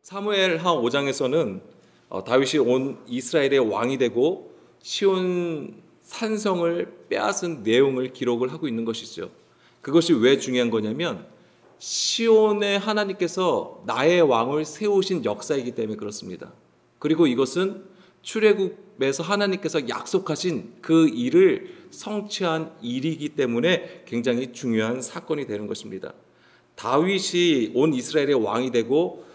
사무엘하 5장에서는 다윗이 온 이스라엘의 왕이 되고 시온 산성을 빼앗은 내용을 기록을 하고 있는 것이죠. 그것이 왜 중요한 거냐면 시온에 하나님께서 나의 왕을 세우신 역사이기 때문에 그렇습니다. 그리고 이것은 출애굽에서 하나님께서 약속하신 그 일을 성취한 일이기 때문에 굉장히 중요한 사건이 되는 것입니다. 다윗이 온 이스라엘의 왕이 되고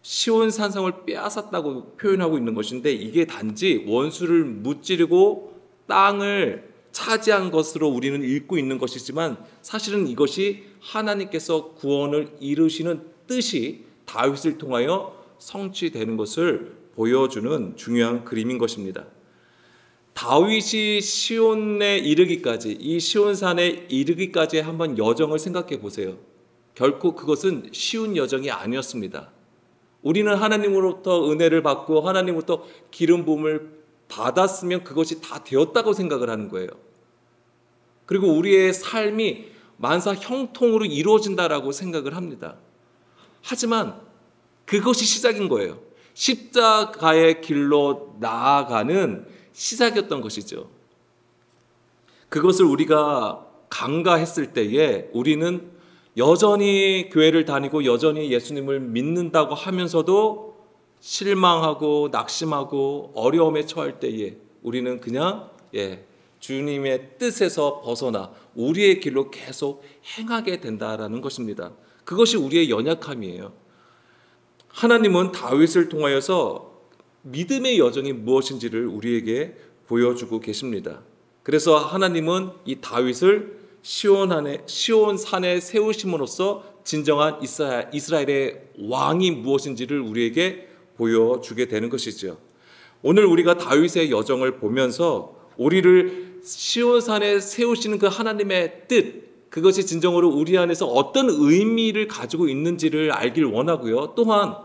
시온 산성을 빼앗았다고 표현하고 있는 것인데, 이게 단지 원수를 무찌르고 땅을 차지한 것으로 우리는 읽고 있는 것이지만, 사실은 이것이 하나님께서 구원을 이루시는 뜻이 다윗을 통하여 성취되는 것을 보여주는 중요한 그림인 것입니다. 다윗이 시온에 이르기까지, 이 시온산에 이르기까지의 한번 여정을 생각해 보세요. 결코 그것은 쉬운 여정이 아니었습니다. 우리는 하나님으로부터 은혜를 받고 하나님으로부터 기름 부음을 받았으면 그것이 다 되었다고 생각을 하는 거예요. 그리고 우리의 삶이 만사 형통으로 이루어진다라고 생각을 합니다. 하지만 그것이 시작인 거예요. 십자가의 길로 나아가는 시작이었던 것이죠. 그것을 우리가 간과했을 때에 우리는 여전히 교회를 다니고 여전히 예수님을 믿는다고 하면서도 실망하고 낙심하고 어려움에 처할 때에 우리는 그냥 주님의 뜻에서 벗어나 우리의 길로 계속 행하게 된다라는 것입니다. 그것이 우리의 연약함이에요. 하나님은 다윗을 통하여서 믿음의 여정이 무엇인지를 우리에게 보여주고 계십니다. 그래서 하나님은 이 다윗을 시온산에 세우심으로써 진정한 이스라엘의 왕이 무엇인지를 우리에게 보여주게 되는 것이죠. 오늘 우리가 다윗의 여정을 보면서 우리를 시온산에 세우시는 그 하나님의 뜻, 그것이 진정으로 우리 안에서 어떤 의미를 가지고 있는지를 알길 원하고요. 또한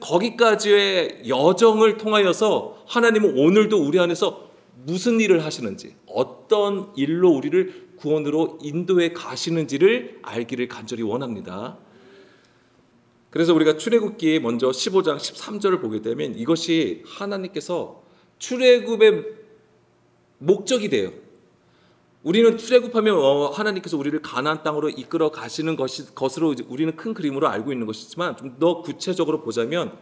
거기까지의 여정을 통하여서 하나님은 오늘도 우리 안에서 무슨 일을 하시는지, 어떤 일로 우리를 구원으로 인도해 가시는지를 알기를 간절히 원합니다. 그래서 우리가 출애굽기 먼저 15장 13절을 보게 되면 이것이 하나님께서 출애굽의 목적이 돼요. 우리는 출애굽하면 하나님께서 우리를 가나안 땅으로 이끌어 가시는 것으로 우리는 큰 그림으로 알고 있는 것이지만, 좀 더 구체적으로 보자면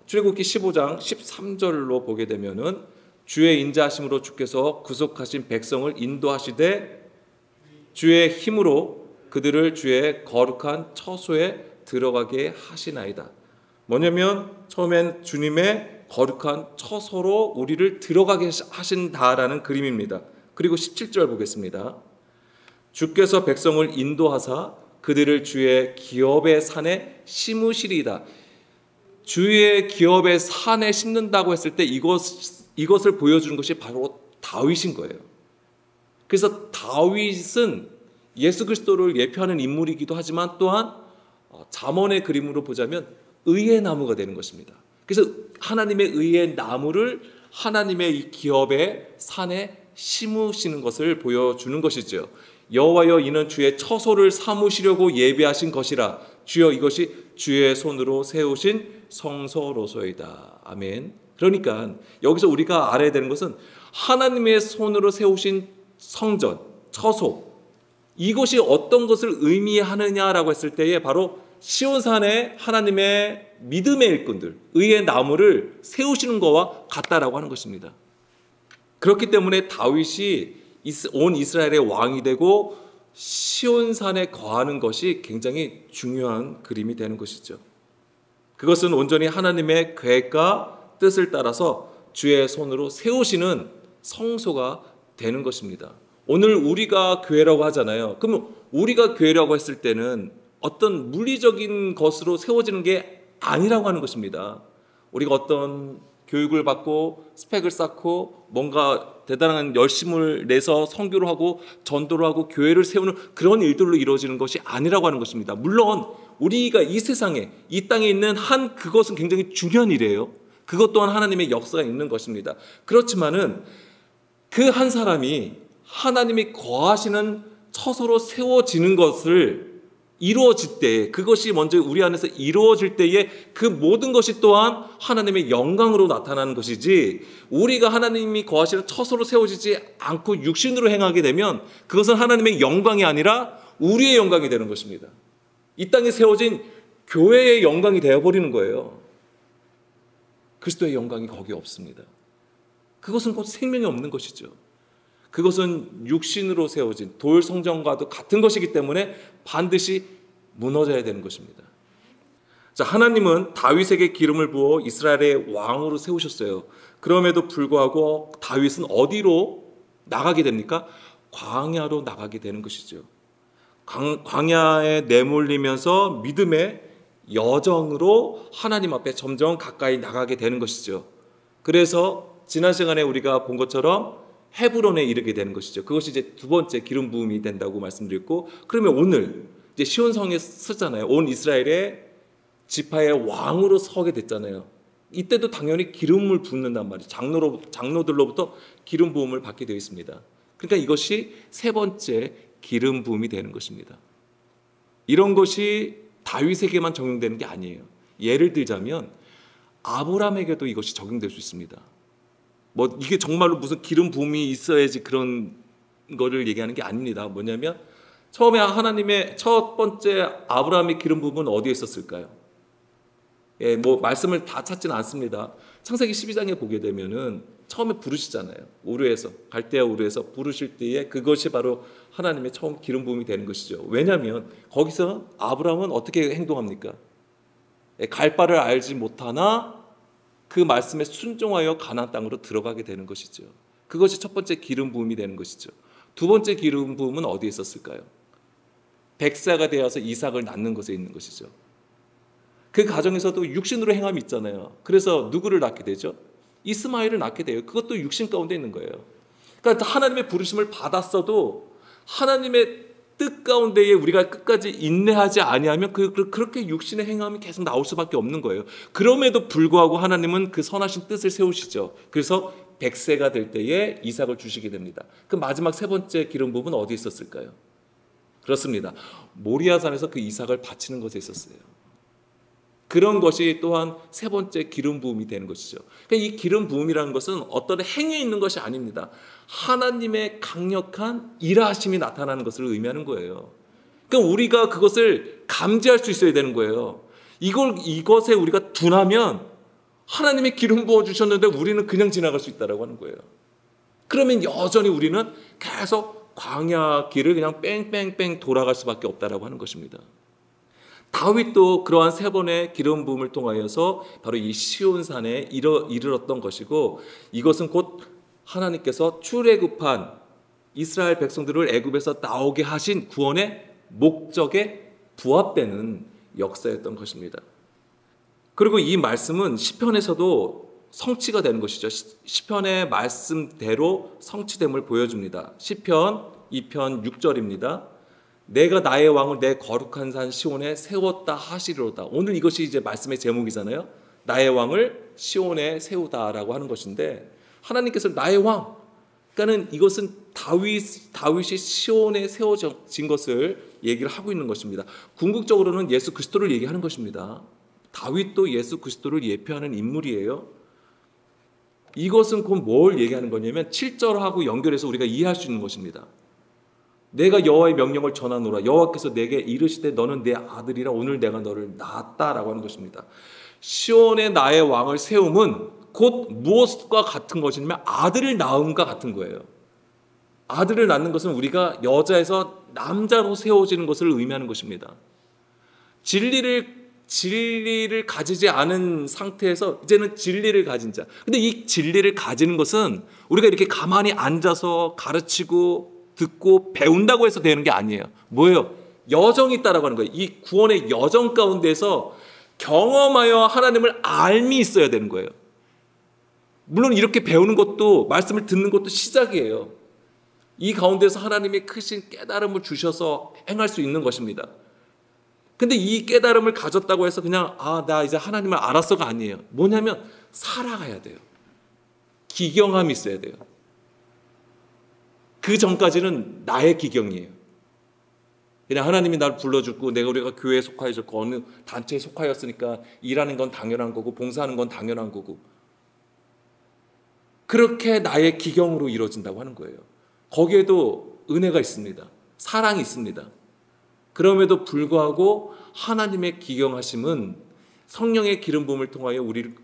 출애굽기 15장 13절로 보게 되면은 주의 인자하심으로 주께서 구속하신 백성을 인도하시되 주의 힘으로 그들을 주의 거룩한 처소에 들어가게 하시나이다. 뭐냐면 처음엔 주님의 거룩한 처소로 우리를 들어가게 하신다라는 그림입니다. 그리고 17절 보겠습니다. 주께서 백성을 인도하사 그들을 주의 기업의 산에 심으시리이다. 주의 기업의 산에 심는다고 했을 때 이것을 보여주는 것이 바로 다윗인 거예요. 그래서 다윗은 예수 그리스도를 예표하는 인물이기도 하지만 또한 잠언의 그림으로 보자면 의의 나무가 되는 것입니다. 그래서 하나님의 의의 나무를 하나님의 이 기업의 산에 심으시는 것을 보여주는 것이죠. 여호와여, 이는 주의 처소를 삼으시려고 예비하신 것이라. 주여, 이것이 주의 손으로 세우신 성소로소이다. 아멘. 그러니까 여기서 우리가 알아야 되는 것은 하나님의 손으로 세우신 성전, 처소, 이것이 어떤 것을 의미하느냐라고 했을 때에 바로 시온산에 하나님의 믿음의 일꾼들, 의의 나무를 세우시는 것과 같다라고 하는 것입니다. 그렇기 때문에 다윗이 온 이스라엘의 왕이 되고 시온산에 거하는 것이 굉장히 중요한 그림이 되는 것이죠. 그것은 온전히 하나님의 계획과 뜻을 따라서 주의 손으로 세우시는 성소가 되는 것입니다. 오늘 우리가 교회라고 하잖아요. 그러면 우리가 교회라고 했을 때는 어떤 물리적인 것으로 세워지는 게 아니라고 하는 것입니다. 우리가 어떤 교육을 받고 스펙을 쌓고 뭔가 대단한 열심을 내서 선교를 하고 전도를 하고 교회를 세우는 그런 일들로 이루어지는 것이 아니라고 하는 것입니다. 물론 우리가 이 세상에, 이 땅에 있는 그것은 굉장히 중요한 일이에요. 그것 또한 하나님의 역사가 있는 것입니다. 그렇지만은 그 한 사람이 하나님이 거하시는 처소로 세워지는 것을 이루어질 때, 그것이 먼저 우리 안에서 이루어질 때에 그 모든 것이 또한 하나님의 영광으로 나타나는 것이지, 우리가 하나님이 거하시는 처소로 세워지지 않고 육신으로 행하게 되면 그것은 하나님의 영광이 아니라 우리의 영광이 되는 것입니다. 이 땅에 세워진 교회의 영광이 되어버리는 거예요. 그리스도의 영광이 거기에 없습니다. 그것은 곧 생명이 없는 것이죠. 그것은 육신으로 세워진 돌 성전과도 같은 것이기 때문에 반드시 무너져야 되는 것입니다. 자, 하나님은 다윗에게 기름을 부어 이스라엘의 왕으로 세우셨어요. 그럼에도 불구하고 다윗은 어디로 나가게 됩니까? 광야로 나가게 되는 것이죠. 광야에 내몰리면서 믿음의 여정으로 하나님 앞에 점점 가까이 나가게 되는 것이죠. 그래서 지난 시간에 우리가 본 것처럼 헤브론에 이르게 되는 것이죠. 그것이 이제 두 번째 기름 부음이 된다고 말씀드렸고, 그러면 오늘 이제 시온성에 쓰잖아요. 온 이스라엘의 지파의 왕으로 서게 됐잖아요. 이때도 당연히 기름을 붓는단 말이에요. 장로들로부터 기름 부음을 받게 되어 있습니다. 그러니까 이것이 세 번째 기름 부음이 되는 것입니다. 이런 것이 다윗에게만 적용되는 게 아니에요. 예를 들자면 아브라함에게도 이것이 적용될 수 있습니다. 뭐 이게 정말로 무슨 기름 부음이 있어야지 그런 거를 얘기하는 게 아닙니다. 뭐냐면 처음에 하나님의 첫 번째 아브라함의 기름 부음은 어디에 있었을까요? 예, 뭐 말씀을 다 찾지는 않습니다. 창세기 12장에 보게 되면은 처음에 부르시잖아요. 우르에서, 갈대아 우르에서 부르실 때에 그것이 바로 하나님의 처음 기름 부음이 되는 것이죠. 왜냐하면 거기서 아브라함은 어떻게 행동합니까? 예, 갈 바를 알지 못하나 그 말씀에 순종하여 가나안 땅으로 들어가게 되는 것이죠. 그것이 첫 번째 기름 부음이 되는 것이죠. 두 번째 기름 부음은 어디에 있었을까요? 백세가 되어서 이삭을 낳는 것에 있는 것이죠. 그 가정에서도 육신으로 행함이 있잖아요. 그래서 누구를 낳게 되죠? 이스마엘을 낳게 돼요. 그것도 육신 가운데 있는 거예요. 그러니까 하나님의 부르심을 받았어도 하나님의 뜻 가운데에 우리가 끝까지 인내하지 아니하면 그렇게 육신의 행함이 계속 나올 수밖에 없는 거예요. 그럼에도 불구하고 하나님은 그 선하신 뜻을 세우시죠. 그래서 100세가 될 때에 이삭을 주시게 됩니다. 그 마지막 세 번째 기름 부음은 어디에 있었을까요? 그렇습니다. 모리아산에서 그 이삭을 바치는 것에 있었어요. 그런 것이 또한 세 번째 기름 부음이 되는 것이죠. 그러니까 이 기름 부음이라는 것은 어떤 행위에 있는 것이 아닙니다. 하나님의 강력한 일하심이 나타나는 것을 의미하는 거예요. 그러니까 우리가 그것을 감지할 수 있어야 되는 거예요. 이것에 우리가 둔하면 하나님의 기름 부어 주셨는데 우리는 그냥 지나갈 수 있다라고 하는 거예요. 그러면 여전히 우리는 계속 광야 길을 그냥 뺑뺑뺑 돌아갈 수밖에 없다라고 하는 것입니다. 다윗도 그러한 세 번의 기름 부음을 통하여서 바로 이 시온산에 이르렀던 것이고, 이것은 곧 하나님께서 출애굽한 이스라엘 백성들을 애굽에서 나오게 하신 구원의 목적에 부합되는 역사였던 것입니다. 그리고 이 말씀은 시편에서도 성취가 되는 것이죠. 시편의 말씀대로 성취됨을 보여줍니다. 시편 2편 6절입니다. 내가 나의 왕을 내 거룩한 산 시온에 세웠다 하시리로다. 오늘 이것이 이제 말씀의 제목이잖아요. 나의 왕을 시온에 세우다라고 하는 것인데, 하나님께서 나의 왕, 그러니까는 이것은 다윗이 시온에 세워진 것을 얘기를 하고 있는 것입니다. 궁극적으로는 예수 그리스도를 얘기하는 것입니다. 다윗도 예수 그리스도를 예표하는 인물이에요. 이것은 곧 뭘 얘기하는 거냐면 7절하고 연결해서 우리가 이해할 수 있는 것입니다. 내가 여호와의 명령을 전하노라. 여호와께서 내게 이르시되 너는 내 아들이라 오늘 내가 너를 낳았다라고 하는 것입니다. 시온에 나의 왕을 세움은 곧 무엇과 같은 것이냐면 아들을 낳음과 같은 거예요. 아들을 낳는 것은 우리가 여자에서 남자로 세워지는 것을 의미하는 것입니다. 진리를 가지지 않은 상태에서 이제는 진리를 가진 자. 근데 이 진리를 가지는 것은 우리가 이렇게 가만히 앉아서 가르치고 듣고 배운다고 해서 되는 게 아니에요. 뭐예요? 여정이 있다라고 하는 거예요. 이 구원의 여정 가운데서 경험하여 하나님을 알미 있어야 되는 거예요. 물론 이렇게 배우는 것도, 말씀을 듣는 것도 시작이에요. 이 가운데서 하나님이 크신 깨달음을 주셔서 행할 수 있는 것입니다. 근데 이 깨달음을 가졌다고 해서 그냥 나 이제 하나님을 알았어가 아니에요. 뭐냐면 살아가야 돼요. 기경함이 있어야 돼요. 그 전까지는 나의 기경이에요. 그냥 하나님이 날 불러주고 우리가 교회에 속하여졌고 어느 단체에 속하였으니까 일하는 건 당연한 거고 봉사하는 건 당연한 거고 그렇게 나의 기경으로 이루어진다고 하는 거예요. 거기에도 은혜가 있습니다. 사랑이 있습니다. 그럼에도 불구하고 하나님의 기경하심은 성령의 기름 부음을 통하여 우리를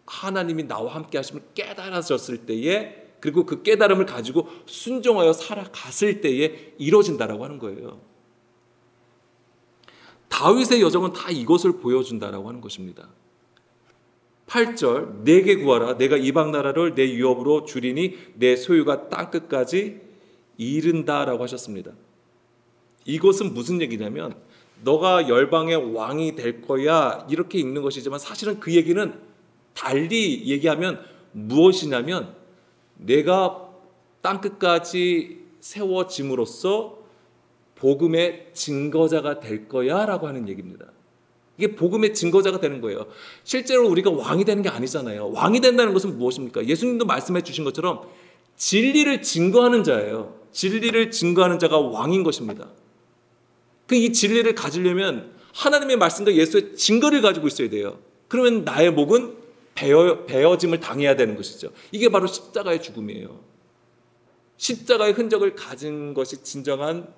하나님이 나와 함께 하심을 깨달아졌을 때에 그리고 그 깨달음을 가지고 순종하여 살아갔을 때에 이루어진다라고 하는 거예요. 다윗의 여정은 다 이것을 보여준다라고 하는 것입니다. 8절 내게 구하라 내가 이방 나라를 내 유업으로 주리니 내 소유가 땅끝까지 이른다라고 하셨습니다. 이것은 무슨 얘기냐면 너가 열방의 왕이 될 거야 이렇게 읽는 것이지만 사실은 그 얘기는 달리 얘기하면 무엇이냐면 내가 땅끝까지 세워짐으로써 복음의 증거자가 될 거야 라고 하는 얘기입니다. 이게 복음의 증거자가 되는 거예요. 실제로 우리가 왕이 되는 게 아니잖아요. 왕이 된다는 것은 무엇입니까? 예수님도 말씀해 주신 것처럼 진리를 증거하는 자예요. 진리를 증거하는 자가 왕인 것입니다. 이 진리를 가지려면 하나님의 말씀과 예수의 증거를 가지고 있어야 돼요. 그러면 나의 목은 베어짐을 당해야 되는 것이죠. 이게 바로 십자가의 죽음이에요. 십자가의 흔적을 가진 것이 진정한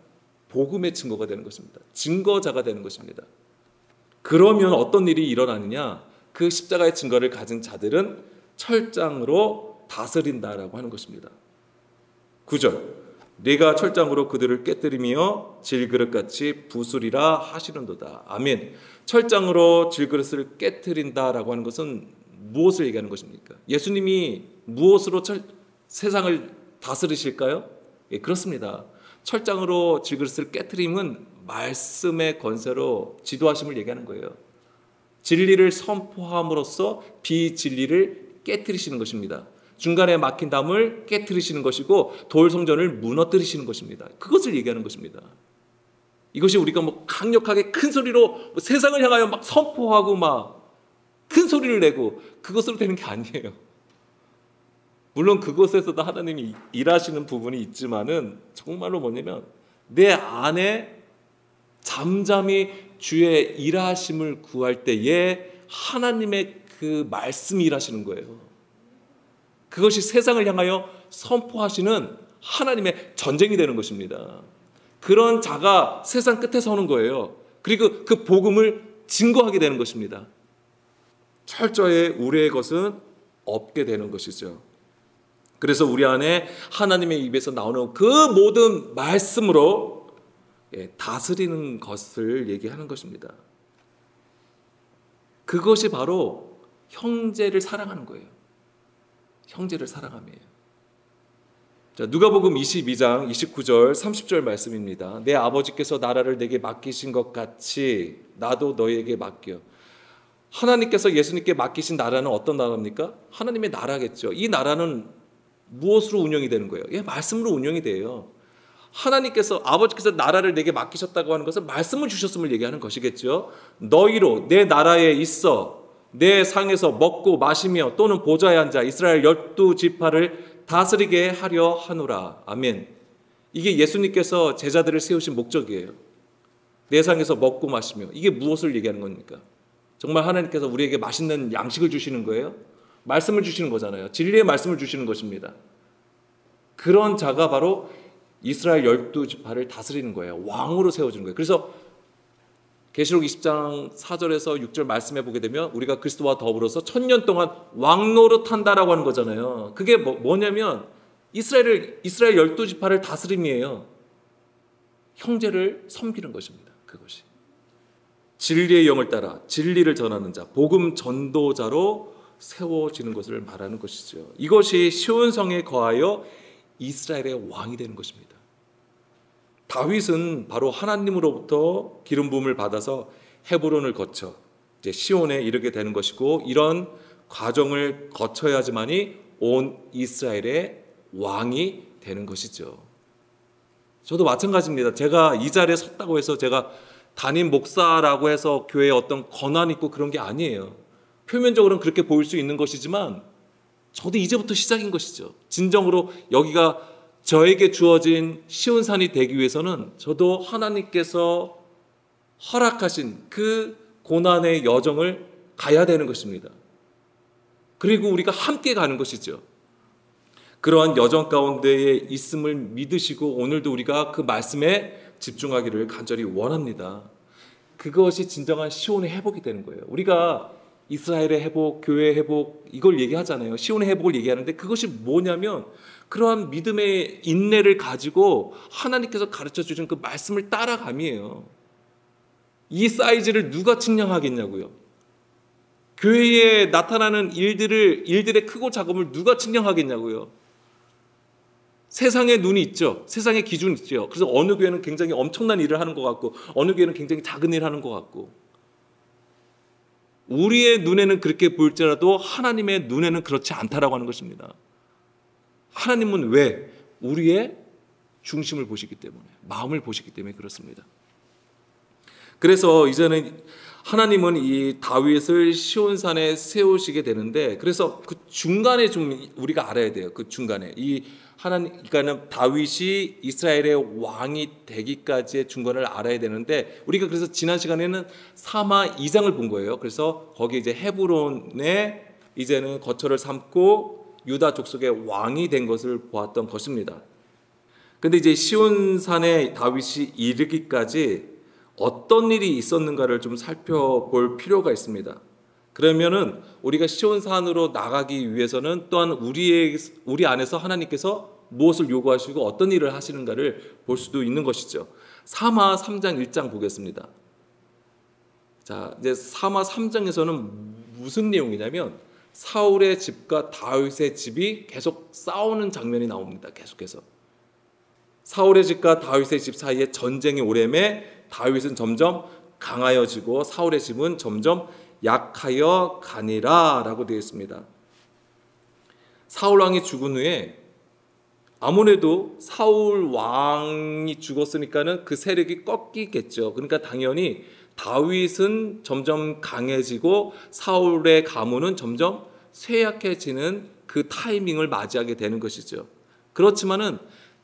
복음의 증거가 되는 것입니다. 증거자가 되는 것입니다. 그러면 어떤 일이 일어나느냐? 그 십자가의 증거를 가진 자들은 철장으로 다스린다라고 하는 것입니다. 9절 네가 철장으로 그들을 깨뜨리며 질그릇같이 부수리라 하시는도다. 아멘. 철장으로 질그릇을 깨뜨린다라고 하는 것은 무엇을 얘기하는 것입니까? 예수님이 무엇으로 세상을 다스리실까요? 예, 그렇습니다. 철장으로 질그릇을 깨뜨림은 말씀의 권세로 지도하심을 얘기하는 거예요. 진리를 선포함으로써 비진리를 깨뜨리시는 것입니다. 중간에 막힌 담을 깨뜨리시는 것이고 돌성전을 무너뜨리시는 것입니다. 그것을 얘기하는 것입니다. 이것이 우리가 강력하게 큰 소리로 세상을 향하여 막 선포하고 막 큰 소리를 내고 그것으로 되는 게 아니에요. 물론 그것에서도 하나님이 일하시는 부분이 있지만은 정말로 뭐냐면 내 안에 잠잠히 주의 일하심을 구할 때에 하나님의 그 말씀이 일하시는 거예요. 그것이 세상을 향하여 선포하시는 하나님의 전쟁이 되는 것입니다. 그런 자가 세상 끝에 서는 거예요. 그리고 그 복음을 증거하게 되는 것입니다. 철저히 우리의 것은 없게 되는 것이죠. 그래서 우리 안에 하나님의 입에서 나오는 그 모든 말씀으로 다스리는 것을 얘기하는 것입니다. 그것이 바로 형제를 사랑하는 거예요. 형제를 사랑함이에요. 자, 누가복음 22장 29절 30절 말씀입니다. 내 아버지께서 나라를 내게 맡기신 것 같이 나도 너에게 맡겨. 하나님께서 예수님께 맡기신 나라는 어떤 나라입니까? 하나님의 나라겠죠. 이 나라는 무엇으로 운영이 되는 거예요? 예, 말씀으로 운영이 돼요. 하나님께서 아버지께서 나라를 내게 맡기셨다고 하는 것은 말씀을 주셨음을 얘기하는 것이겠죠. 너희로 내 나라에 있어 내 상에서 먹고 마시며 또는 보좌에 앉아 이스라엘 12지파를 다스리게 하려 하노라. 아멘. 이게 예수님께서 제자들을 세우신 목적이에요. 내 상에서 먹고 마시며. 이게 무엇을 얘기하는 겁니까? 정말 하나님께서 우리에게 맛있는 양식을 주시는 거예요? 말씀을 주시는 거잖아요. 진리의 말씀을 주시는 것입니다. 그런 자가 바로 이스라엘 12지파를 다스리는 거예요. 왕으로 세워주는 거예요. 그래서 계시록 20장 4절에서 6절 말씀해 보게 되면 우리가 그리스도와 더불어서 1000년 동안 왕노릇 한다라고 하는 거잖아요. 그게 뭐냐면 이스라엘 12지파를 다스림이에요. 형제를 섬기는 것입니다. 그것이. 진리의 영을 따라 진리를 전하는 자, 복음 전도자로 세워지는 것을 말하는 것이죠. 이것이 시온 성에 거하여 이스라엘의 왕이 되는 것입니다. 다윗은 바로 하나님으로부터 기름 부음을 받아서 헤브론을 거쳐 이제 시온에 이르게 되는 것이고 이런 과정을 거쳐야지만이 온 이스라엘의 왕이 되는 것이죠. 저도 마찬가지입니다. 제가 이 자리에 섰다고 해서 제가 담임 목사라고 해서 교회에 어떤 권한 있고 그런 게 아니에요. 표면적으로는 그렇게 보일 수 있는 것이지만 저도 이제부터 시작인 것이죠. 진정으로 여기가 저에게 주어진 시온산이 되기 위해서는 저도 하나님께서 허락하신 그 고난의 여정을 가야 되는 것입니다. 그리고 우리가 함께 가는 것이죠. 그러한 여정 가운데에 있음을 믿으시고 오늘도 우리가 그 말씀에 집중하기를 간절히 원합니다. 그것이 진정한 시온의 회복이 되는 거예요. 우리가 이스라엘의 회복, 교회의 회복 이걸 얘기하잖아요. 시온의 회복을 얘기하는데 그것이 뭐냐면 그러한 믿음의 인내를 가지고 하나님께서 가르쳐 주신 그 말씀을 따라감이에요. 이 사이즈를 누가 측량하겠냐고요. 교회에 나타나는 일들의 크고 작음을 누가 측량하겠냐고요. 세상의 눈이 있죠. 세상의 기준이 있죠. 그래서 어느 교회는 굉장히 엄청난 일을 하는 것 같고 어느 교회는 굉장히 작은 일을 하는 것 같고 우리의 눈에는 그렇게 보일지라도 하나님의 눈에는 그렇지 않다라고 하는 것입니다. 하나님은 왜? 우리의 중심을 보시기 때문에, 마음을 보시기 때문에 그렇습니다. 그래서 이제는 하나님은 이 다윗을 시온산에 세우시게 되는데 그래서 그 중간에 좀 우리가 알아야 돼요. 그 중간에 이 그러니까는 다윗이 이스라엘의 왕이 되기까지의 중간을 알아야 되는데 우리가 그래서 지난 시간에는 사마 2장을 본 거예요. 그래서 거기 이제 헤브론에 이제는 거처를 삼고 유다 족속의 왕이 된 것을 보았던 것입니다. 근데 이제 시온산에 다윗이 이르기까지 어떤 일이 있었는가를 좀 살펴볼 필요가 있습니다. 그러면은 우리가 시온산으로 나가기 위해서는 또한 우리 안에서 하나님께서 무엇을 요구하시고 어떤 일을 하시는가를 볼 수도 있는 것이죠. 사마 3장 1장 보겠습니다. 자, 이제 사마 3장에서는 무슨 내용이냐면 사울의 집과 다윗의 집이 계속 싸우는 장면이 나옵니다. 계속해서. 사울의 집과 다윗의 집 사이에 전쟁이 오래매 다윗은 점점 강하여지고 사울의 집은 점점 약하여 가니라 라고 되어 있습니다. 사울 왕이 죽은 후에 아무래도 사울 왕이 죽었으니까는 그 세력이 꺾이겠죠. 그러니까 당연히 다윗은 점점 강해지고 사울의 가문은 점점 쇠약해지는 그 타이밍을 맞이하게 되는 것이죠. 그렇지만은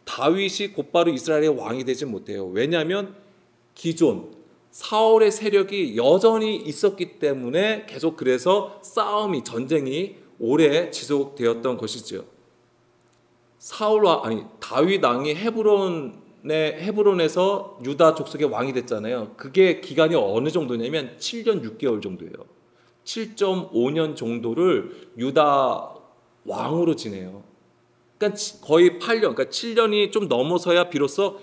다윗이 곧바로 이스라엘의 왕이 되지 못해요. 왜냐하면 기존 사울의 세력이 여전히 있었기 때문에 계속 그래서 전쟁이 오래 지속되었던 것이죠. 다윗 왕이 헤브론에서 유다 족속의 왕이 됐잖아요. 그게 기간이 어느 정도냐면 7년 6개월 정도예요. 7.5년 정도를 유다 왕으로 지내요. 그러니까 거의 8년, 그러니까 7년이 좀 넘어서야 비로소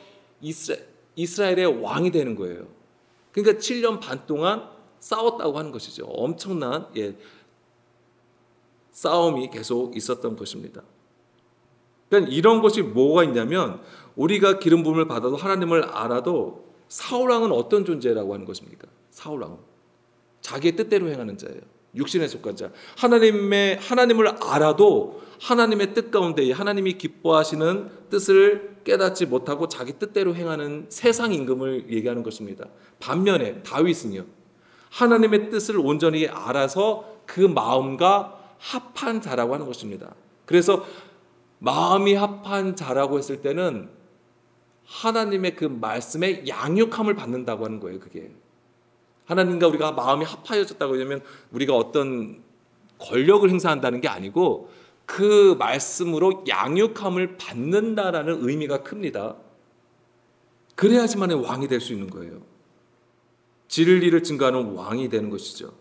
이스라엘의 왕이 되는 거예요. 그러니까 7년 반 동안 싸웠다고 하는 것이죠. 엄청난 싸움이 계속 있었던 것입니다. 그러니까 이런 것이 뭐가 있냐면 우리가 기름 부음을 받아도 하나님을 알아도 사울 왕은 어떤 존재라고 하는 것입니까? 사울 왕은 자기의 뜻대로 행하는 자예요. 육신에 속한 자. 하나님을 알아도 하나님의 뜻 가운데 하나님이 기뻐하시는 뜻을 깨닫지 못하고 자기 뜻대로 행하는 세상 임금을 얘기하는 것입니다. 반면에 다윗은요. 하나님의 뜻을 온전히 알아서 그 마음과 합한 자라고 하는 것입니다. 그래서 마음이 합한 자라고 했을 때는 하나님의 그 말씀에 양육함을 받는다고 하는 거예요. 그게 하나님과 우리가 마음이 합하여졌다고 하면 우리가 어떤 권력을 행사한다는 게 아니고 그 말씀으로 양육함을 받는다라는 의미가 큽니다. 그래야지만 왕이 될 수 있는 거예요. 진리를 증거하는 왕이 되는 것이죠.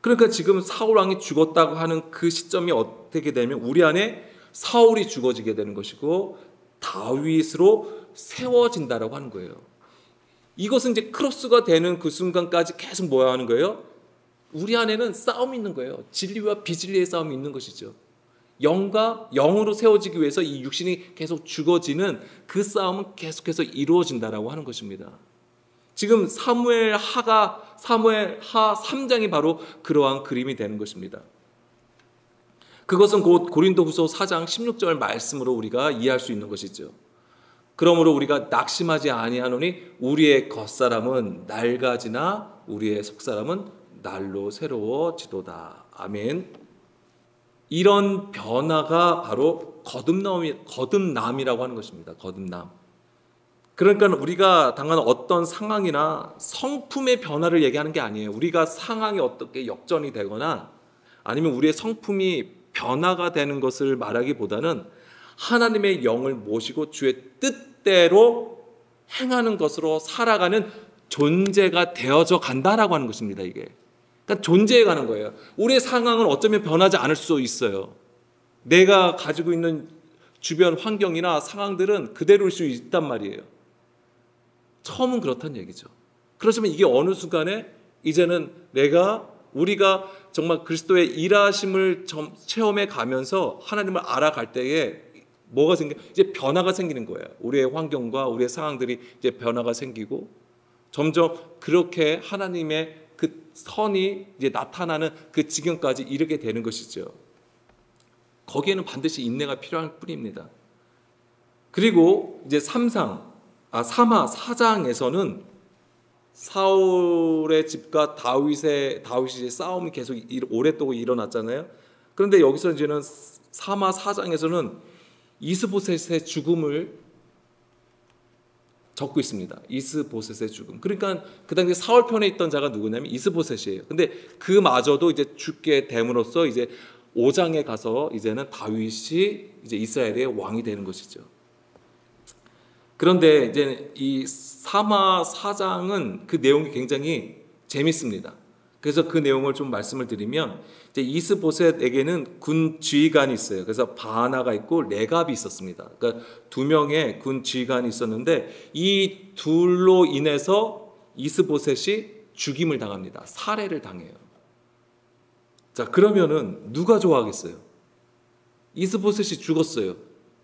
그러니까 지금 사울 왕이 죽었다고 하는 그 시점이 어떻게 되면 우리 안에 사울이 죽어지게 되는 것이고 다윗으로 세워진다라고 하는 거예요. 이것은 이제 크로스가 되는 그 순간까지 계속 뭐야 하는 거예요? 우리 안에는 싸움이 있는 거예요. 진리와 비진리의 싸움이 있는 것이죠. 영과 영으로 세워지기 위해서 이 육신이 계속 죽어지는 그 싸움은 계속해서 이루어진다라고 하는 것입니다. 지금 사무엘 하 3장이 바로 그러한 그림이 되는 것입니다. 그것은 곧 고린도후서 4장 16절 말씀으로 우리가 이해할 수 있는 것이죠. 그러므로 우리가 낙심하지 아니하노니 우리의 겉사람은 낡아지나 우리의 속사람은 날로 새로워지도다. 아멘. 이런 변화가 바로 거듭남이라고 하는 것입니다. 거듭남. 그러니까 우리가 당한 어떤 상황이나 성품의 변화를 얘기하는 게 아니에요. 우리가 상황이 어떻게 역전이 되거나 아니면 우리의 성품이 변화가 되는 것을 말하기보다는 하나님의 영을 모시고 주의 뜻대로 행하는 것으로 살아가는 존재가 되어져 간다라고 하는 것입니다. 이게. 그러니까 존재해 가는 거예요. 우리의 상황은 어쩌면 변하지 않을 수 있어요. 내가 가지고 있는 주변 환경이나 상황들은 그대로일 수 있단 말이에요. 처음은 그렇다는 얘기죠. 그렇지만 이게 어느 순간에 이제는 우리가 정말 그리스도의 일하심을 체험해 가면서 하나님을 알아갈 때에 뭐가 이제 변화가 생기는 거예요. 우리의 환경과 우리의 상황들이 이제 변화가 생기고 점점 그렇게 하나님의 그 선이 이제 나타나는 그 지경까지 이르게 되는 것이죠. 거기에는 반드시 인내가 필요할 뿐입니다. 그리고 이제 3마 4장에서는 사울의 집과 다윗이 싸움이 계속 오랫동안 일어났잖아요. 그런데 여기서 이제는 3마 4장에서는 이스보셋의 죽음을 적고 있습니다. 이스보셋의 죽음. 그러니까 그 당시 사울 편에 있던 자가 누구냐면 이스보셋이에요. 근데 그마저도 이제 죽게 됨으로써 이제 5장에 가서 이제는 다윗이 이제 이스라엘의 왕이 되는 것이죠. 그런데 이제 이 3마 4장은 그 내용이 굉장히 재밌습니다. 그래서 그 내용을 좀 말씀을 드리면 이제 이스보셋에게는 군 지휘관이 있어요. 그래서 바나가 있고 레갑이 있었습니다. 그러니까 두 명의 군 지휘관이 있었는데 이 둘로 인해서 이스보셋이 죽임을 당합니다. 살해를 당해요. 자, 그러면은 누가 좋아하겠어요? 이스보셋이 죽었어요.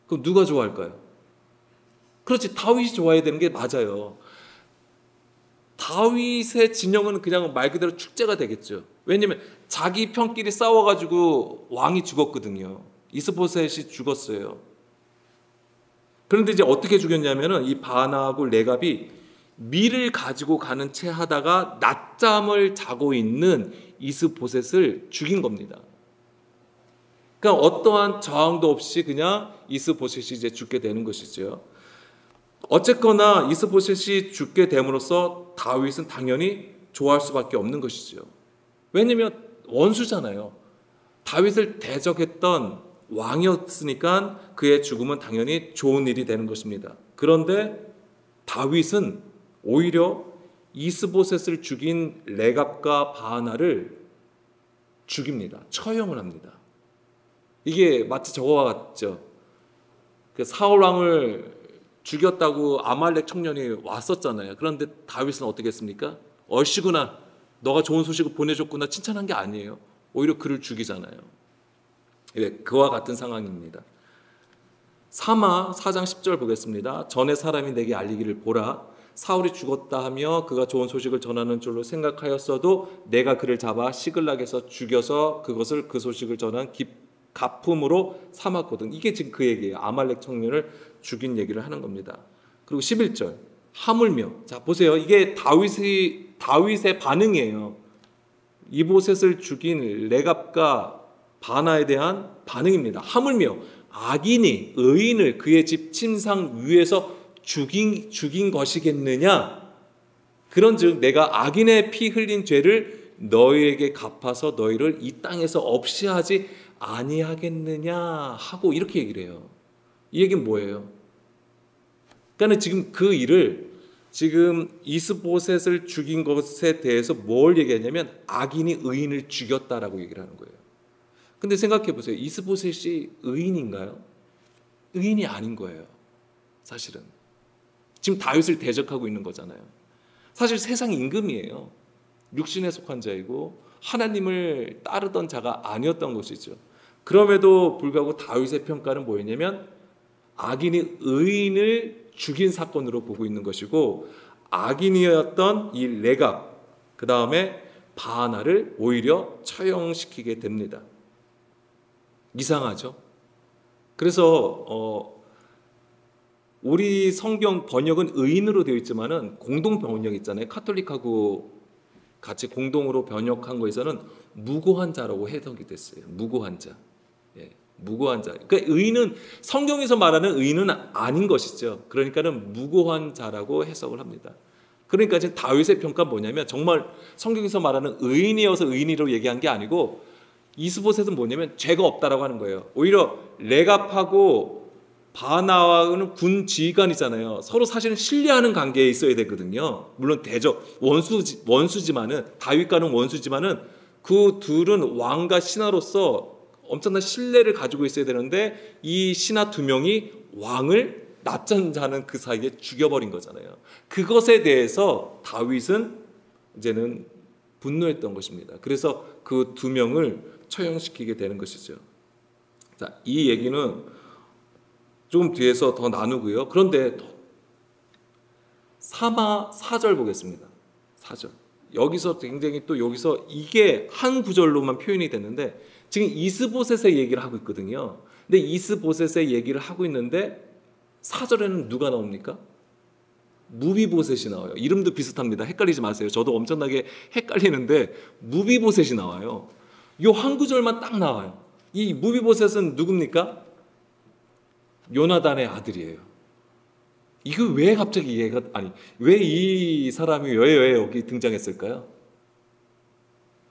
그럼 누가 좋아할까요? 그렇지, 다윗이 좋아해야 되는 게 맞아요. 다윗의 진영은 그냥 말 그대로 축제가 되겠죠. 왜냐하면 자기 편끼리 싸워가지고 왕이 죽었거든요. 이스보셋이 죽었어요. 그런데 이제 어떻게 죽였냐면은 이 바나하고 레갑이 밀을 가지고 가는 채 하다가 낮잠을 자고 있는 이스보셋을 죽인 겁니다. 그러니까 어떠한 저항도 없이 그냥 이스보셋이 이제 죽게 되는 것이죠. 어쨌거나 이스보셋이 죽게 됨으로써 다윗은 당연히 좋아할 수밖에 없는 것이죠. 왜냐하면 원수잖아요. 다윗을 대적했던 왕이었으니까 그의 죽음은 당연히 좋은 일이 되는 것입니다. 그런데 다윗은 오히려 이스보셋을 죽인 레갑과 바하나를 죽입니다. 처형을 합니다. 이게 마치 저거와 같죠. 그 사울 왕을 죽였다고 아말렉 청년이 왔었잖아요. 그런데 다윗은 어떻게 했습니까? 얼씨구나, 너가 좋은 소식을 보내줬구나 칭찬한 게 아니에요. 오히려 그를 죽이잖아요. 네, 그와 같은 상황입니다. 3마 4장 10절 보겠습니다. 전에 사람이 내게 알리기를 보라. 사울이 죽었다 하며 그가 좋은 소식을 전하는 줄로 생각하였어도 내가 그를 잡아 시글락에서 죽여서 그 소식을 전한 가품으로 삼았거든. 이게 지금 그 얘기예요. 아말렉 청년을 죽인 얘기를 하는 겁니다. 그리고 11절 하물며, 자 보세요. 이게 다윗의 반응이에요. 이보셋을 죽인 레갑과 바나에 대한 반응입니다. 하물며 악인이 의인을 그의 집 침상 위에서 죽인 것이겠느냐? 그런즉 내가 악인의 피 흘린 죄를 너희에게 갚아서 너희를 이 땅에서 없이 하지 아니하겠느냐 하고 이렇게 얘기를 해요. 이 얘기는 뭐예요? 그러니까 지금 그 일을 지금 이스보셋을 죽인 것에 대해서 뭘 얘기하냐면 악인이 의인을 죽였다라고 얘기를 하는 거예요. 근데 생각해 보세요. 이스보셋이 의인인가요? 의인이 아닌 거예요. 사실은. 지금 다윗을 대적하고 있는 거잖아요. 사실 세상 임금이에요. 육신에 속한 자이고 하나님을 따르던 자가 아니었던 것이죠. 그럼에도 불구하고 다윗의 평가는 뭐였냐면 악인이 의인을 죽인 사건으로 보고 있는 것이고 악인이었던 이 레갑, 그 다음에 바하나를 오히려 처형시키게 됩니다. 이상하죠? 그래서 우리 성경 번역은 의인으로 되어 있지만은 공동 번역 있잖아요. 카톨릭하고 같이 공동으로 번역한 거에서는 무고한 자라고 해석이 됐어요. 무고한 자. 무고한 자. 그러니까 의인은 성경에서 말하는 의인은 아닌 것이죠. 그러니까는 무고한 자라고 해석을 합니다. 그러니까 지금 다윗의 평가는 뭐냐면 정말 성경에서 말하는 의인이어서 의인이라고 얘기한 게 아니고 이스보셋은 뭐냐면 죄가 없다라고 하는 거예요. 오히려 레갑하고 바나와는 군 지휘관이잖아요. 서로 사실은 신뢰하는 관계에 있어야 되거든요. 물론 대적 원수지만은 다윗과는 원수지만은 그 둘은 왕과 신하로서 엄청난 신뢰를 가지고 있어야 되는데 이 신하 두 명이 왕을 낯선 자는 그 사이에 죽여버린 거잖아요. 그것에 대해서 다윗은 이제는 분노했던 것입니다. 그래서 그 두 명을 처형시키게 되는 것이죠. 자, 이 얘기는 조금 뒤에서 더 나누고요. 그런데 사마 4절 보겠습니다. 4절. 여기서 굉장히 또 여기서 이게 한 구절로만 표현이 됐는데 지금 이스보셋의 얘기를 하고 있거든요. 근데 이스보셋의 얘기를 하고 있는데 4절에는 누가 나옵니까? 무비보셋이 나와요. 이름도 비슷합니다. 헷갈리지 마세요. 저도 엄청나게 헷갈리는데 무비보셋이 나와요. 요 한 구절만 딱 나와요. 이 무비보셋은 누굽니까? 요나단의 아들이에요. 이거 왜 갑자기 얘가 왜 이 사람이 왜 여기 등장했을까요?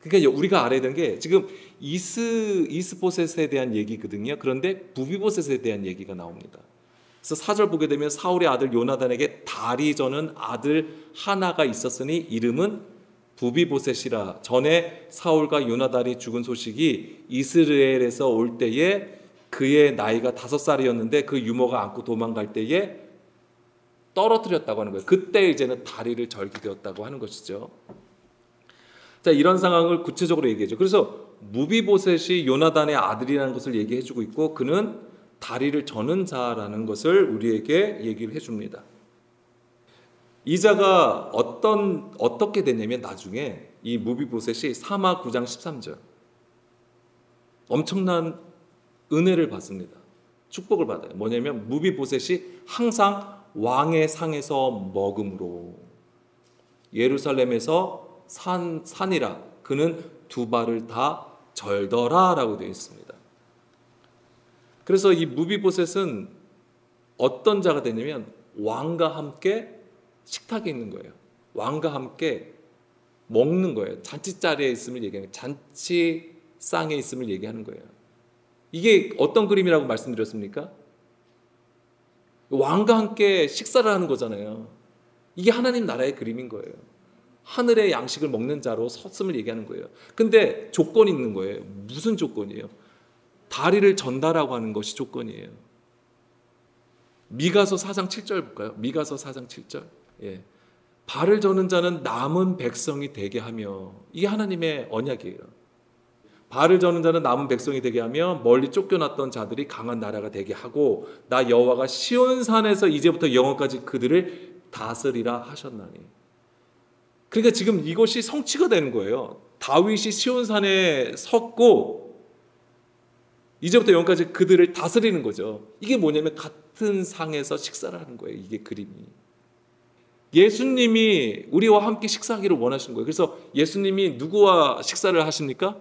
그러니까 우리가 알아야 되는 게 지금 이스보셋에 대한 얘기거든요. 그런데 무비보셋에 대한 얘기가 나옵니다. 그래서 4절 보게 되면 사울의 아들 요나단에게 다리 저는 아들 하나가 있었으니 이름은 부비보셋이라. 전에 사울과 요나단이 죽은 소식이 이스라엘에서 올 때에 그의 나이가 5살이었는데 그 유모가 안고 도망갈 때에 떨어뜨렸다고 하는 거예요. 그때 이제는 다리를 절게 되었다고 하는 것이죠. 자, 이런 상황을 구체적으로 얘기해줘. 그래서 무비보셋이 요나단의 아들이라는 것을 얘기해주고 있고 그는 다리를 저는 자라는 것을 우리에게 얘기를 해줍니다. 이 자가 어떻게 되냐면 나중에 이 무비보셋이 사마 9장 13절 엄청난 은혜를 받습니다. 축복을 받아요. 뭐냐면 무비보셋이 항상 왕의 상에서 먹음으로 예루살렘에서 산이라 그는 두 발을 다 절더라라고 되어 있습니다. 그래서 이 무비보셋은 어떤 자가 되냐면 왕과 함께 식탁에 있는 거예요. 왕과 함께 먹는 거예요. 잔치자리에 있음을 얘기하는 거예요. 잔치상에 있음을 얘기하는 거예요. 이게 어떤 그림이라고 말씀드렸습니까? 왕과 함께 식사를 하는 거잖아요. 이게 하나님 나라의 그림인 거예요. 하늘의 양식을 먹는 자로 섰음을 얘기하는 거예요. 근데 조건이 있는 거예요. 무슨 조건이에요? 다리를 전다라고 하는 것이 조건이에요. 미가서 4장 7절 볼까요? 미가서 4장 7절. 예. 발을 저는 자는 남은 백성이 되게 하며, 이게 하나님의 언약이에요. 발을 저는 자는 남은 백성이 되게 하며 멀리 쫓겨났던 자들이 강한 나라가 되게 하고 나 여호와가 시온산에서 이제부터 영원까지 그들을 다스리라 하셨나니. 그러니까 지금 이것이 성취가 되는 거예요. 다윗이 시온산에 섰고 이제부터 영원까지 그들을 다스리는 거죠. 이게 뭐냐면 같은 상에서 식사를 하는 거예요. 이게 그림이. 예수님이 우리와 함께 식사하기를 원하신 거예요. 그래서 예수님이 누구와 식사를 하십니까?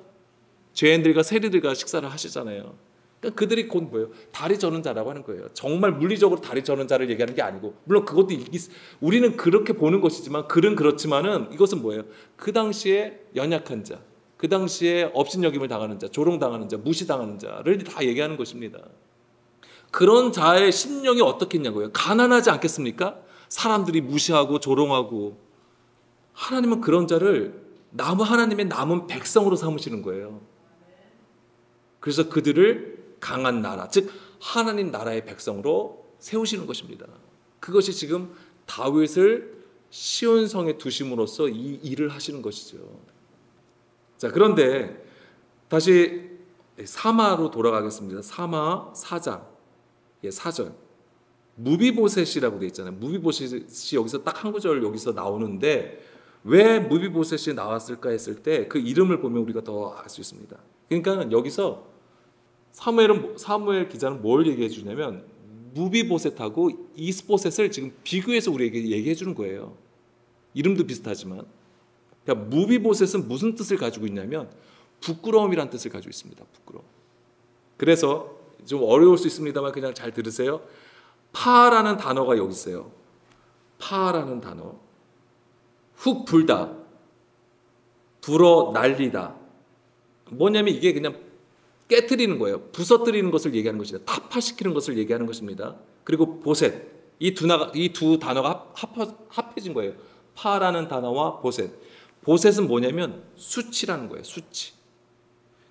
죄인들과 세리들과 식사를 하시잖아요. 그러니까 그들이 곧 뭐예요? 다리 저는 자라고 하는 거예요. 정말 물리적으로 다리 저는 자를 얘기하는 게 아니고, 물론 그것도 우리는 그렇게 보는 것이지만, 글은 그렇지만은 이것은 뭐예요? 그 당시에 연약한 자, 그 당시에 업신여김을 당하는 자, 조롱당하는 자, 무시당하는 자를 다 얘기하는 것입니다. 그런 자의 심령이 어떻겠냐고요? 가난하지 않겠습니까? 사람들이 무시하고 조롱하고. 하나님은 그런 자를 하나님의 남은 백성으로 삼으시는 거예요. 그래서 그들을 강한 나라, 즉 하나님 나라의 백성으로 세우시는 것입니다. 그것이 지금 다윗을 시온성에 두심으로써 이 일을 하시는 것이죠. 자, 그런데 다시 사마로 돌아가겠습니다. 사마 4장 4절. 무비보셋이라고 되어 있잖아요. 무비보셋이 여기서 딱 한 구절 여기서 나오는데 왜 무비보셋이 나왔을까 했을 때 그 이름을 보면 우리가 더 알 수 있습니다. 그러니까 여기서 사무엘 기자는 뭘 얘기해 주냐면 무비보셋하고 이스보셋을 지금 비교해서 우리에게 얘기해 주는 거예요. 이름도 비슷하지만. 그러니까 무비보셋은 무슨 뜻을 가지고 있냐면 부끄러움이란 뜻을 가지고 있습니다. 부끄러움. 그래서 좀 어려울 수 있습니다만 그냥 잘 들으세요. 파라는 단어가 여기 있어요. 파라는 단어. 훅 불다, 불어 날리다. 뭐냐면 이게 그냥 깨트리는 거예요. 부서뜨리는 것을 얘기하는 것이다. 타파시키는 것을 얘기하는 것입니다. 그리고 보셋, 이 두 단어가 합해진 거예요. 파라는 단어와 보셋. 보셋은 뭐냐면 수치라는 거예요. 수치.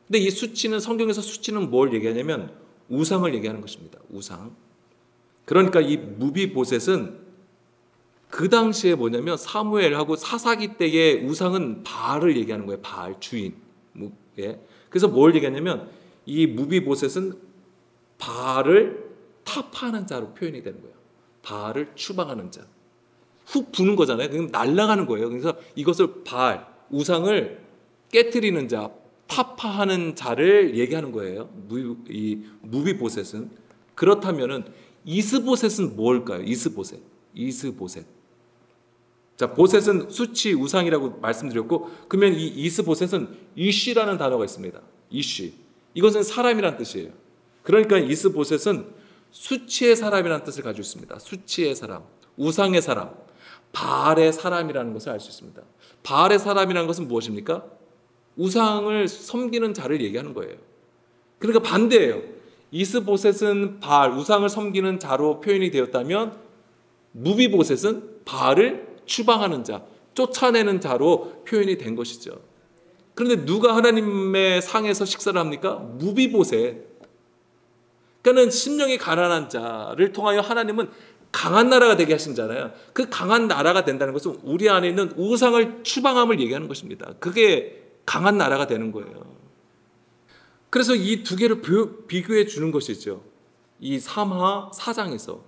근데 이 수치는, 성경에서 수치는 뭘 얘기하냐면 우상을 얘기하는 것입니다. 우상. 그러니까 이 무비보셋은 그 당시에 뭐냐면 사무엘하고 사사기 때의 우상은 바알을 얘기하는 거예요. 바알, 주인. 예. 그래서 뭘 얘기하냐면 이 무비보셋은 바알을 타파하는 자로 표현이 되는 거예요. 바알을 추방하는 자. 훅 부는 거잖아요. 그럼 날아가는 거예요. 그래서 이것을 바알, 우상을 깨트리는 자, 타파하는 자를 얘기하는 거예요. 이 무비보셋은. 그렇다면은 이스보셋은 뭘까요? 이스보셋. 자, 보셋은 수치, 우상이라고 말씀드렸고, 그러면 이 이스보셋은 이쉬라는 단어가 있습니다. 이쉬. 이것은 사람이란 뜻이에요. 그러니까 이스보셋은 수치의 사람이라는 뜻을 가지고 있습니다. 수치의 사람, 우상의 사람, 바알의 사람이라는 것을 알 수 있습니다. 바알의 사람이라는 것은 무엇입니까? 우상을 섬기는 자를 얘기하는 거예요. 그러니까 반대예요. 이스보셋은 바알, 우상을 섬기는 자로 표현이 되었다면 무비보셋은 바알을 추방하는 자, 쫓아내는 자로 표현이 된 것이죠. 그런데 누가 하나님의 상에서 식사를 합니까? 무비보셋. 그러니까는 심령이 가난한 자를 통하여 하나님은 강한 나라가 되게 하신잖아요. 그 강한 나라가 된다는 것은 우리 안에 있는 우상을 추방함을 얘기하는 것입니다. 그게 강한 나라가 되는 거예요. 그래서 이 두 개를 비교해 주는 것이죠. 이 사마 4장에서.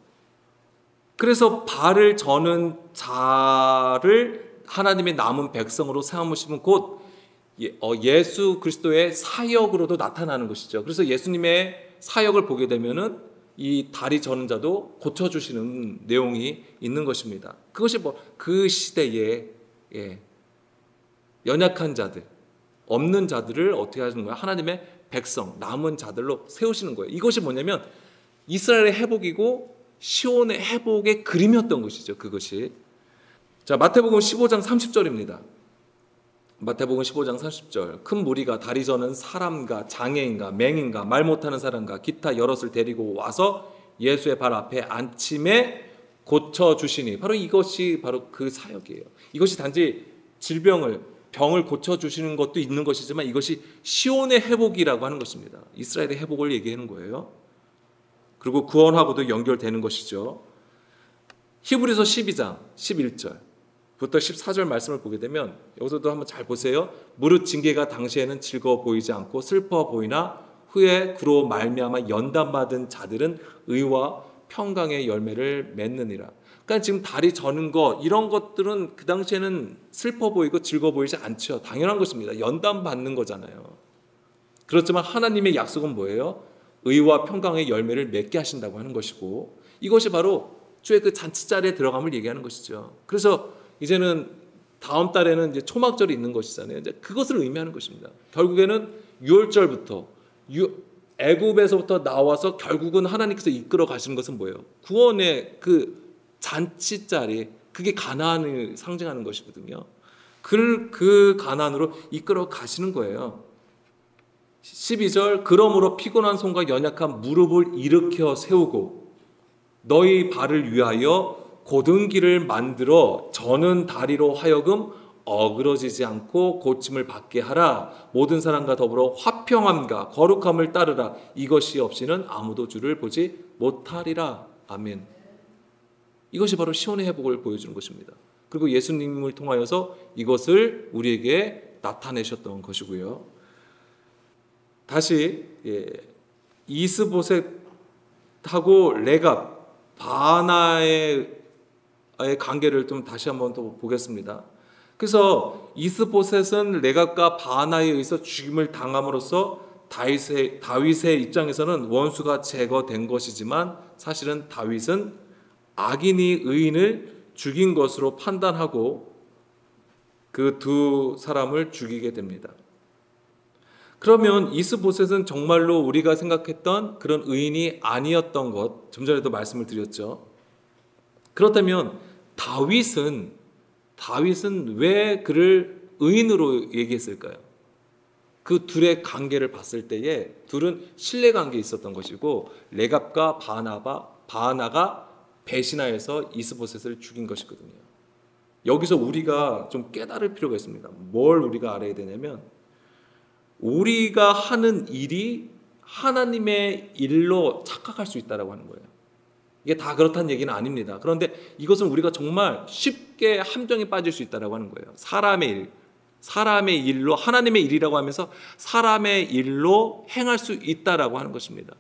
그래서 발을 저는 자를 하나님의 남은 백성으로 삼으시면 곧 예수 그리스도의 사역으로도 나타나는 것이죠. 그래서 예수님의 사역을 보게 되면은 이 다리 저는 자도 고쳐주시는 내용이 있는 것입니다. 그것이 그 시대에 연약한 자들, 없는 자들을 어떻게 하시는 거예요? 하나님의 백성, 남은 자들로 세우시는 거예요. 이것이 뭐냐면 이스라엘의 회복이고 시온의 회복의 그림이었던 것이죠. 그것이. 자, 마태복음 15장 30절입니다. 마태복음 15장 30절. 큰 무리가 다리 저는 사람과 장애인과 맹인과 말 못하는 사람과 기타 여럿을 데리고 와서 예수의 발 앞에 앉힘에 고쳐주시니. 바로 이것이 바로 그 사역이에요. 이것이 단지 병을 고쳐주시는 것도 있는 것이지만 이것이 시온의 회복이라고 하는 것입니다. 이스라엘의 회복을 얘기하는 거예요. 그리고 구원하고도 연결되는 것이죠. 히브리서 12장 11절부터 14절 말씀을 보게 되면 여기서도 한번 잘 보세요. 무릇 징계가 당시에는 즐거워 보이지 않고 슬퍼 보이나 후에 그로 말미암아 연단받은 자들은 의와 평강의 열매를 맺느니라. 그러니까 지금 다리 저는 거 이런 것들은 그 당시에는 슬퍼 보이고 즐거워 보이지 않죠. 당연한 것입니다. 연단받는 거잖아요. 그렇지만 하나님의 약속은 뭐예요? 의와 평강의 열매를 맺게 하신다고 하는 것이고 이것이 바로 주의 그 잔치자리에 들어감을 얘기하는 것이죠. 그래서 이제는 다음 달에는 이제 초막절이 있는 것이잖아요. 이제 그것을 의미하는 것입니다. 결국에는 6월절부터 애굽에서부터 나와서 결국은 하나님께서 이끌어 가시는 것은 뭐예요? 구원의 그 잔치자리, 그게 가나안을 상징하는 것이거든요. 그 가나안으로 이끌어 가시는 거예요. 12절 그러므로 피곤한 손과 연약한 무릎을 일으켜 세우고 너희 발을 위하여 곧은 길을 만들어 저는 다리로 하여금 어그러지지 않고 고침을 받게 하라. 모든 사람과 더불어 화평함과 거룩함을 따르라. 이것이 없이는 아무도 주를 보지 못하리라. 아멘. 이것이 바로 시온의 회복을 보여주는 것입니다. 그리고 예수님을 통하여서 이것을 우리에게 나타내셨던 것이고요. 다시 이스보셋하고 레갑, 바나의 관계를 좀 다시 한번 또 보겠습니다. 그래서 이스보셋은 레갑과 바나에 의해서 죽임을 당함으로써 다윗의 입장에서는 원수가 제거된 것이지만 사실은 다윗은 악인이 의인을 죽인 것으로 판단하고 그 두 사람을 죽이게 됩니다. 그러면 이스보셋은 정말로 우리가 생각했던 그런 의인이 아니었던 것, 좀 전에도 말씀을 드렸죠. 그렇다면 다윗은 왜 그를 의인으로 얘기했을까요? 그 둘의 관계를 봤을 때에 둘은 신뢰 관계에 있었던 것이고, 레갑과 바하나가 배신하여서 이스보셋을 죽인 것이거든요. 여기서 우리가 좀 깨달을 필요가 있습니다. 뭘 우리가 알아야 되냐면, 우리가 하는 일이 하나님의 일로 착각할 수 있다라고 하는 거예요. 이게 다 그렇다는 얘기는 아닙니다. 그런데 이것은 우리가 정말 쉽게 함정에 빠질 수 있다라고 하는 거예요. 사람의 일로, 하나님의 일이라고 하면서 사람의 일로 행할 수 있다라고 하는 것입니다.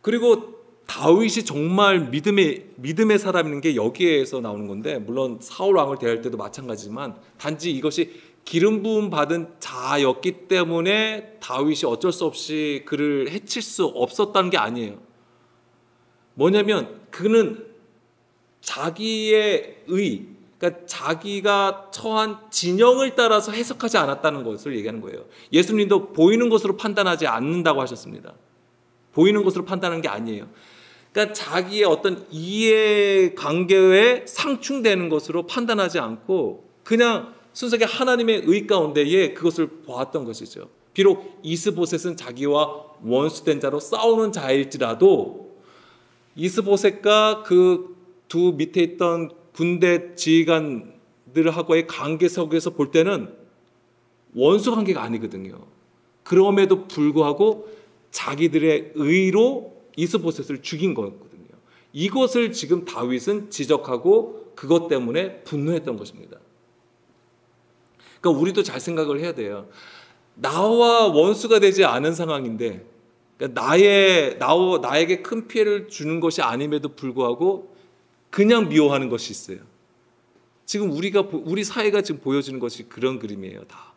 그리고 다윗이 정말 믿음의 사람인 게 여기에서 나오는 건데, 물론 사울 왕을 대할 때도 마찬가지지만 단지 이것이 기름 부음 받은 자였기 때문에 다윗이 어쩔 수 없이 그를 해칠 수 없었다는 게 아니에요. 뭐냐면 그는 자기의 그러니까 자기가 처한 진영을 따라서 해석하지 않았다는 것을 얘기하는 거예요. 예수님도 보이는 것으로 판단하지 않는다고 하셨습니다. 보이는 것으로 판단하는 게 아니에요. 그러니까 자기의 어떤 이해관계에 상충되는 것으로 판단하지 않고 그냥 순수하게 하나님의 의 가운데에 그것을 보았던 것이죠. 비록 이스보셋은 자기와 원수된 자로 싸우는 자일지라도 이스보셋과 그 두 밑에 있던 군대 지휘관들하고의 관계 속에서 볼 때는 원수 관계가 아니거든요. 그럼에도 불구하고 자기들의 의로 이스보셋을 죽인 거거든요. 이것을 지금 다윗은 지적하고 그것 때문에 분노했던 것입니다. 그러니까 우리도 잘 생각을 해야 돼요. 나와 원수가 되지 않은 상황인데, 그러니까 나에게 큰 피해를 주는 것이 아님에도 불구하고 그냥 미워하는 것이 있어요. 지금 우리 사회가 지금 보여주는 것이 그런 그림이에요. 다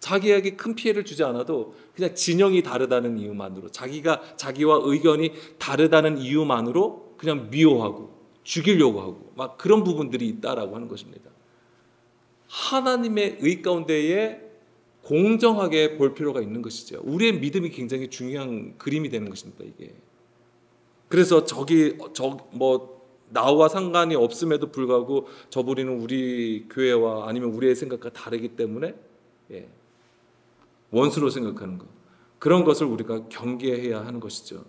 자기에게 큰 피해를 주지 않아도 그냥 진영이 다르다는 이유만으로, 자기와 의견이 다르다는 이유만으로 그냥 미워하고 죽이려고 하고 막 그런 부분들이 있다라고 하는 것입니다. 하나님의 의 가운데에 공정하게 볼 필요가 있는 것이죠. 우리의 믿음이 굉장히 중요한 그림이 되는 것입니다. 이게. 그래서 나와 상관이 없음에도 불구하고 저버리는 우리 교회와 아니면 우리의 생각과 다르기 때문에 원수로 생각하는 것, 그런 것을 우리가 경계해야 하는 것이죠.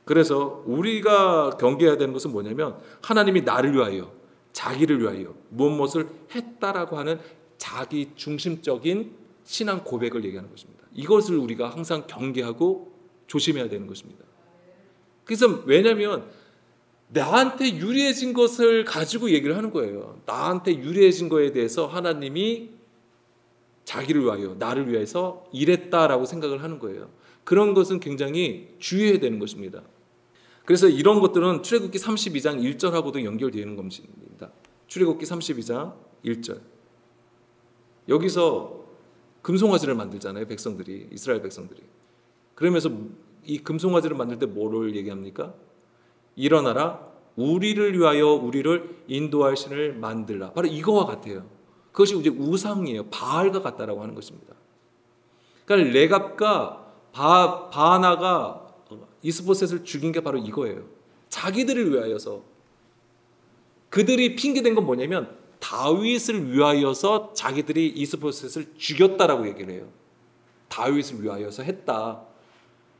그래서 우리가 경계해야 되는 것은 뭐냐면, 하나님이 나를 위하여, 자기를 위하여 무엇을 했다라고 하는 자기 중심적인 신앙 고백을 얘기하는 것입니다. 이것을 우리가 항상 경계하고 조심해야 되는 것입니다. 그래서 왜냐하면 나한테 유리해진 것을 가지고 얘기를 하는 거예요. 나한테 유리해진 거에 대해서 하나님이 자기를 위하여, 나를 위해서 일했다라고 생각을 하는 거예요. 그런 것은 굉장히 주의해야 되는 것입니다. 그래서 이런 것들은 출애굽기 32장 1절하고도 연결되는 것입니다. 출애굽기 32장 1절. 여기서 금송아지를 만들잖아요. 이스라엘 백성들이. 그러면서 이 금송아지를 만들 때 뭐를 얘기합니까? 일어나라, 우리를 위하여 우리를 인도할 신을 만들라. 바로 이거와 같아요. 그것이 이제 우상이에요. 바알과 같다라고 하는 것입니다. 그러니까 레갑과 바하나가 이스보셋을 죽인 게 바로 이거예요. 자기들을 위하여서. 그들이 핑계댄 건 뭐냐면 다윗을 위하여서 자기들이 이스보셋을 죽였다라고 얘기를 해요. 다윗을 위하여서 했다.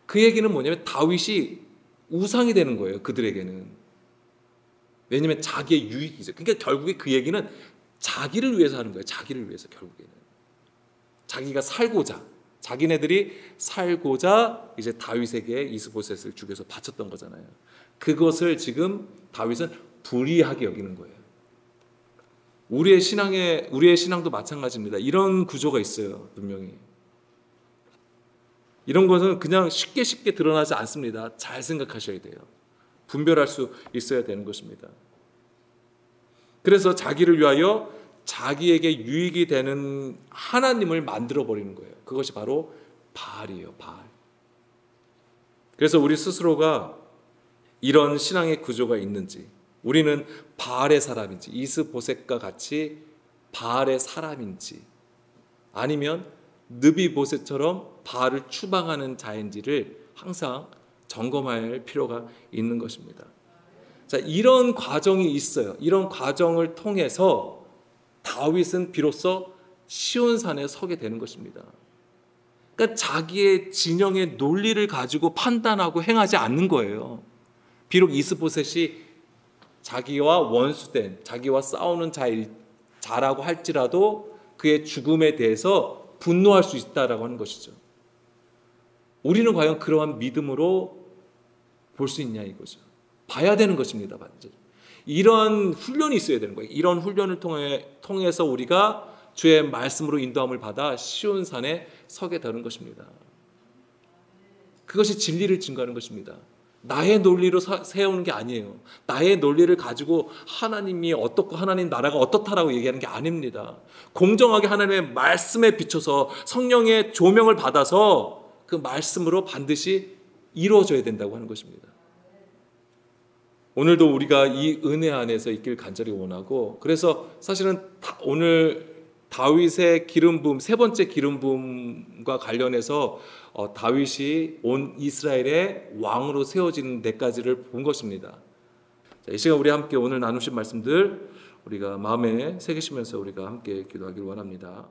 그 얘기는 뭐냐면 다윗이 우상이 되는 거예요. 그들에게는. 왜냐하면 자기의 유익이죠. 그러니까 결국에 그 얘기는 자기를 위해서 하는 거예요. 자기를 위해서. 결국에는 자기가 살고자, 자기네들이 살고자 이제 다윗에게 이스보셋을 죽여서 바쳤던 거잖아요. 그것을 지금 다윗은 불의하게 여기는 거예요. 우리의 신앙도 마찬가지입니다. 이런 구조가 있어요. 분명히. 이런 것은 그냥 쉽게 드러나지 않습니다. 잘 생각하셔야 돼요. 분별할 수 있어야 되는 것입니다. 그래서 자기를 위하여 자기에게 유익이 되는 하나님을 만들어 버리는 거예요. 그것이 바로 바알이에요. 바알. 그래서 우리 스스로가 이런 신앙의 구조가 있는지, 우리는 바알의 사람인지, 이스보셋과 같이 바알의 사람인지, 아니면 느비보셋처럼 바알을 추방하는 자인지를 항상 점검할 필요가 있는 것입니다. 자, 이런 과정이 있어요. 이런 과정을 통해서 다윗은 비로소 시온산에 서게 되는 것입니다. 그러니까 자기의 진영의 논리를 가지고 판단하고 행하지 않는 거예요. 비록 이스보셋이 자기와 원수된, 자기와 싸우는 자라고 할지라도 그의 죽음에 대해서 분노할 수 있다라고 하는 것이죠. 우리는 과연 그러한 믿음으로 볼 수 있냐 이거죠. 봐야 되는 것입니다. 반드시. 이런 훈련이 있어야 되는 거예요. 이런 훈련을 통해서 우리가 주의 말씀으로 인도함을 받아 시온산에 서게 되는 것입니다. 그것이 진리를 증거하는 것입니다. 나의 논리로 세우는 게 아니에요. 나의 논리를 가지고 하나님이 어떻고 하나님 나라가 어떻다라고 얘기하는 게 아닙니다. 공정하게 하나님의 말씀에 비춰서 성령의 조명을 받아서 그 말씀으로 반드시 이루어져야 된다고 하는 것입니다. 오늘도 우리가 이 은혜 안에서 있길 간절히 원하고, 그래서 사실은 오늘 다윗의 기름 부음, 세 번째 기름 부음과 관련해서 다윗이 온 이스라엘의 왕으로 세워지는 데까지를 본 것입니다. 자, 이 시간 우리 함께 오늘 나누신 말씀들 우리가 마음에 새기시면서 우리가 함께 기도하길 원합니다.